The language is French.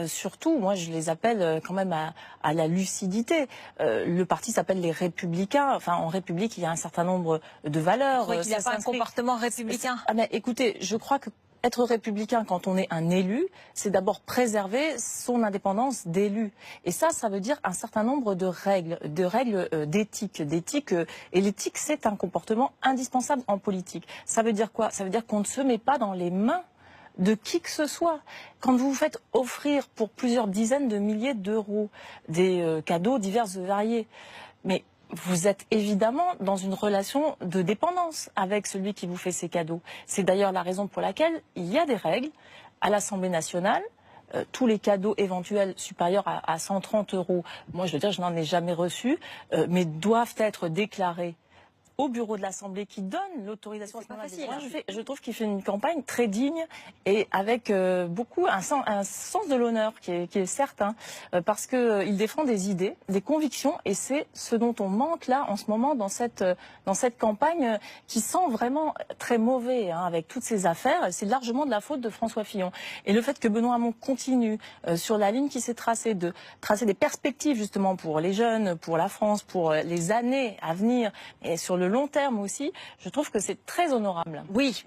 Surtout, moi, je les appelle quand même à la lucidité. Le parti s'appelle les Républicains. Enfin, en République, il y a un certain nombre de valeurs. Vous trouvez qu'il n'a pas un comportement républicain? Ah, mais écoutez, je crois que être républicain quand on est un élu, c'est d'abord préserver son indépendance d'élu. Et ça veut dire un certain nombre de règles d'éthique. Et l'éthique, c'est un comportement indispensable en politique. Ça veut dire quoi? Ça veut dire qu'on ne se met pas dans les mains de qui que ce soit. Quand vous vous faites offrir pour plusieurs dizaines de milliers d'euros des cadeaux divers et variés, mais vous êtes évidemment dans une relation de dépendance avec celui qui vous fait ces cadeaux. C'est d'ailleurs la raison pour laquelle il y a des règles à l'Assemblée nationale. Tous les cadeaux éventuels supérieurs à 130 euros, moi je veux dire, je n'en ai jamais reçu, mais doivent être déclarés au bureau de l'Assemblée qui donne l'autorisation à ce moment-là. Je trouve qu'il fait une campagne très digne et avec beaucoup un sens de l'honneur qui est certain, parce qu'il défend des idées, des convictions, et c'est ce dont on manque là en ce moment dans cette campagne qui sent vraiment très mauvais, hein, avec toutes ces affaires. C'est largement de la faute de François Fillon. Et le fait que Benoît Hamon continue sur la ligne qui s'est tracée, de tracer des perspectives justement pour les jeunes, pour la France, pour les années à venir, et sur le long terme aussi, je trouve que c'est très honorable. Oui.